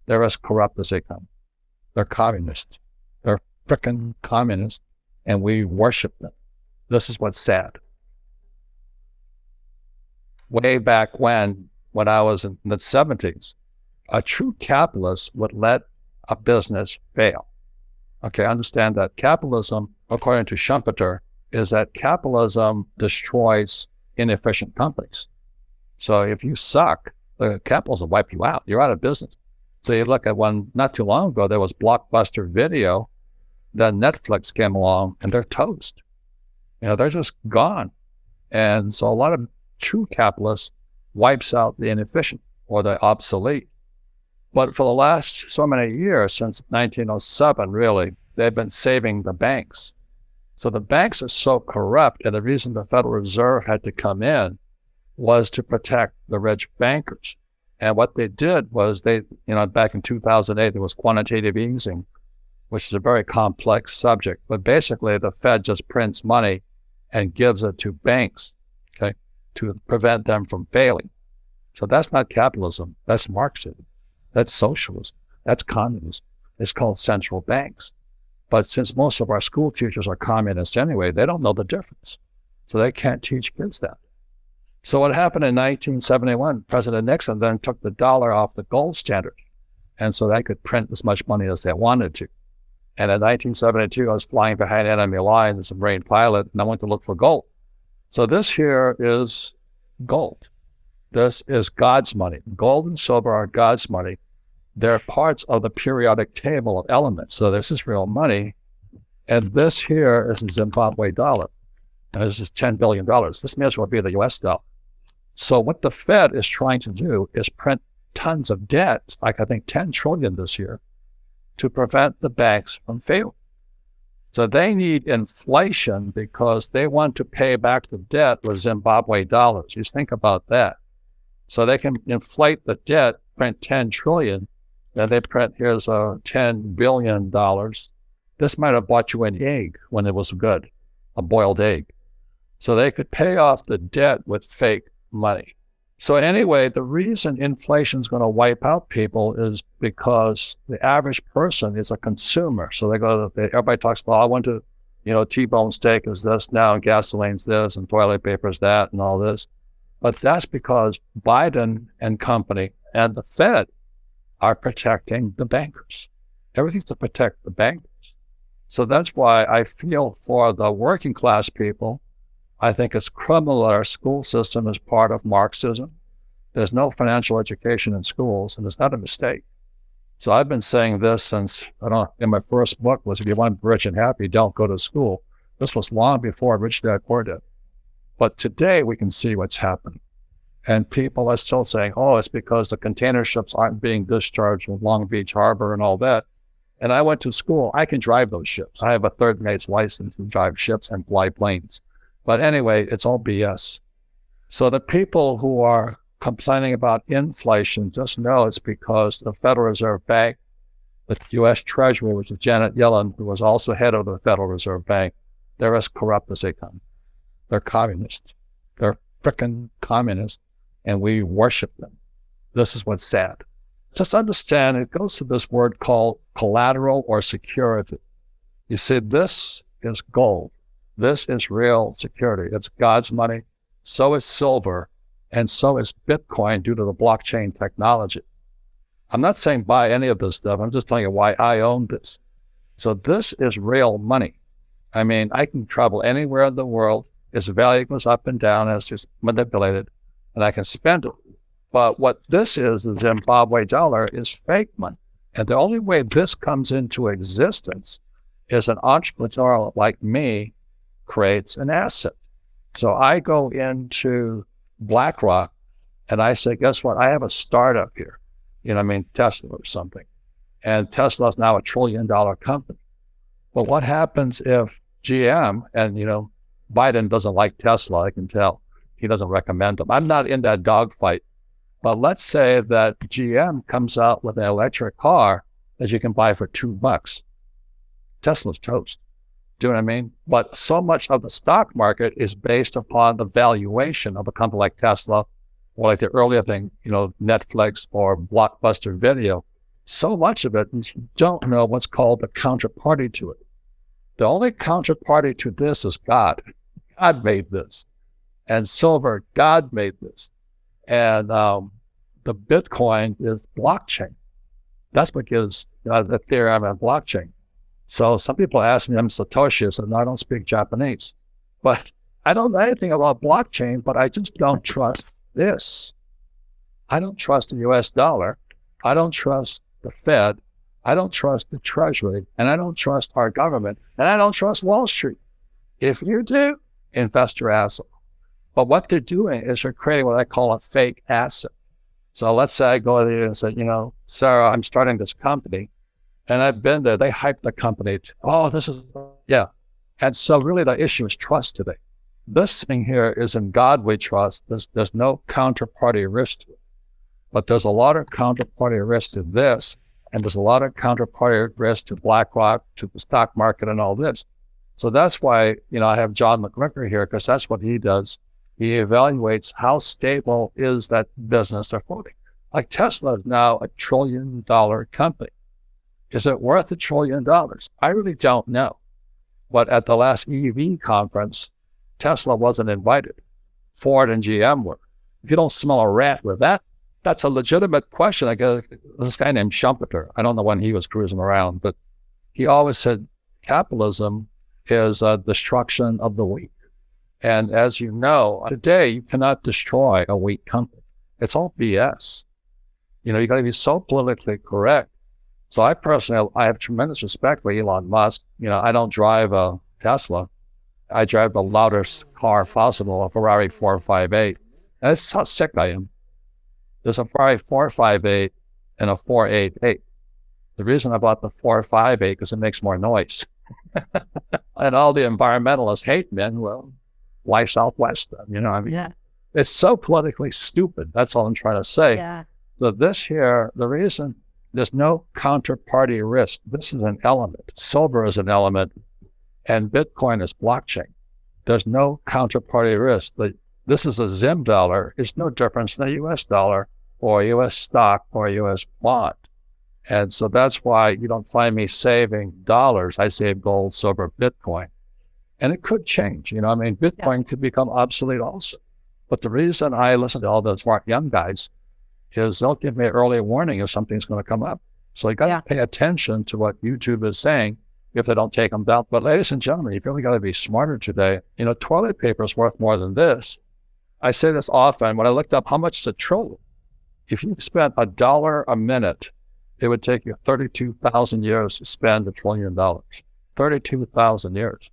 They're as corrupt as they come. They're communists. They're frickin' communists, and we worship them. This is what's sad. Way back when I was in the 70s, a true capitalist would let a business fail. Okay, understand that capitalism, according to Schumpeter, is that capitalism destroys inefficient companies. So if you suck, the capitalism will wipe you out. You're out of business. So you look at one, not too long ago, there was Blockbuster Video, then Netflix came along, and they're toast. They're just gone. And so a lot of true capitalists wipes out the inefficient or the obsolete. But for the last so many years, since 1907, really, they've been saving the banks. So the banks are so corrupt, and the reason the Federal Reserve had to come in was to protect the rich bankers. And what they did was back in 2008, there was quantitative easing, which is a very complex subject. But basically, the Fed just prints money and gives it to banks, okay, to prevent them from failing. So that's not capitalism. That's Marxism. That's socialism. That's communism. It's called central banks. But since most of our school teachers are communists anyway, they don't know the difference. So they can't teach kids that. So what happened in 1971, President Nixon then took the dollar off the gold standard. And so they could print as much money as they wanted to. And in 1972, I was flying behind enemy lines as a Marine pilot, and I went to look for gold. So this here is gold. This is God's money. Gold and silver are God's money. They're parts of the periodic table of elements. So this is real money. And this here is a Zimbabwe dollar. And this is $10 billion. This may as well be the US dollar. So what the Fed is trying to do is print tons of debt, like I think 10 trillion this year, to prevent the banks from failing. So they need inflation because they want to pay back the debt with Zimbabwe dollars. Just think about that. So they can inflate the debt, print 10 trillion, and they print, here's $10 billion. This might have bought you an egg when it was good, a boiled egg. So they could pay off the debt with fake money. So anyway, the reason inflation is going to wipe out people is because the average person is a consumer. So everybody talks about, I want to, T-bone steak is this now, and gasoline's this, and toilet paper is that, and all this. But that's because Biden and company and the Fed are protecting the bankers. Everything's to protect the bankers. So that's why I feel for the working class people. I think it's criminal that our school system is part of Marxism. There's no financial education in schools, and it's not a mistake. So I've been saying this since, in my first book was, if you want to be rich and happy, don't go to school. This was long before Rich Dad Poor Dad. But today we can see what's happened. And people are still saying, oh, it's because the container ships aren't being discharged in Long Beach Harbor and all that. And I went to school. I can drive those ships. I have a third mate's license to drive ships and fly planes. But anyway, it's all BS. So the people who are complaining about inflation, just know it's because the Federal Reserve Bank, the U.S. Treasury, which is Janet Yellen, who was also head of the Federal Reserve Bank, they're as corrupt as they come. They're communists. They're frickin' communists, and we worship them. This is what's sad. Just understand, it goes to this word called collateral or security. You see, this is gold. This is real security. It's God's money. So is silver. And so is Bitcoin due to the blockchain technology. I'm not saying buy any of this stuff. I'm just telling you why I own this. So this is real money. I mean, I can travel anywhere in the world. Its value goes up and down as it's manipulated, and I can spend it. But what this is, the Zimbabwe dollar, is fake money. And the only way this comes into existence is an entrepreneur like me creates an asset. So I go into BlackRock and I say, guess what? I have a startup here. Tesla or something. And Tesla's now $1 trillion company. Well, what happens if GM, and Biden doesn't like Tesla, I can tell. He doesn't recommend them. I'm not in that dogfight. But let's say that GM comes out with an electric car that you can buy for $2. Tesla's toast. Do you know what I mean? But so much of the stock market is based upon the valuation of a company like Tesla, or like the earlier thing, Netflix or Blockbuster Video. so much of it is you don't know what's called the counterparty to it. The only counterparty to this is God. God made this. And silver, God made this. And the Bitcoin is blockchain. That's what gives the Ethereum and blockchain. So some people ask me, I'm Satoshi, and I don't speak Japanese. But I don't know anything about blockchain, but I just don't trust this. I don't trust the US dollar. I don't trust the Fed. I don't trust the Treasury. And I don't trust our government. And I don't trust Wall Street. If you do, invest your ass off. But what they're doing is they're creating what I call a fake asset. So let's say I go there and say, Sarah, I'm starting this company. And I've been there. They hype the company. This is, yeah. And so really the issue is trust today. This thing here is in God we trust. There's no counterparty risk to it. But there's a lot of counterparty risk to this. And there's a lot of counterparty risk to BlackRock, to the stock market and all this. So that's why, I have John McGregor here, because that's what he does. He evaluates how stable is that business they're floating. Like Tesla is now $1 trillion company. Is it worth $1 trillion? I really don't know. But at the last EV conference, Tesla wasn't invited. Ford and GM were. If you don't smell a rat with that, that's a legitimate question. I guess this guy named Schumpeter, I don't know when he was cruising around, but he always said capitalism is a destruction of the weak. And as you know, today you cannot destroy a weak company. It's all BS. You got to be so politically correct. So I personally, I have tremendous respect for Elon Musk. I don't drive a Tesla. I drive the loudest car possible, a Ferrari 458. And that's how sick I am. There's a Ferrari 458 and a 488. The reason I bought the 458 because it makes more noise. And all the environmentalists hate me. Well, why Southwest? Yeah. It's so politically stupid. That's all I'm trying to say. Yeah. So this here, the reason there's no counterparty risk. This is an element. Silver is an element, and Bitcoin is blockchain. There's no counterparty risk. This is a Zim dollar. It's no difference than a US dollar or a US stock or a US bond. And so that's why you don't find me saving dollars. I save gold, silver, Bitcoin. And it could change. Bitcoin could become obsolete also. But the reason I listen to all those smart young guys is they'll give me an early warning if something's going to come up. So you got to pay attention to what YouTube is saying if they don't take them down. But ladies and gentlemen, you've really got to be smarter today. Toilet paper is worth more than this. I say this often. When I looked up how much is a trillion, if you spent $1 a minute, it would take you 32,000 years to spend $1 trillion. 32,000 years.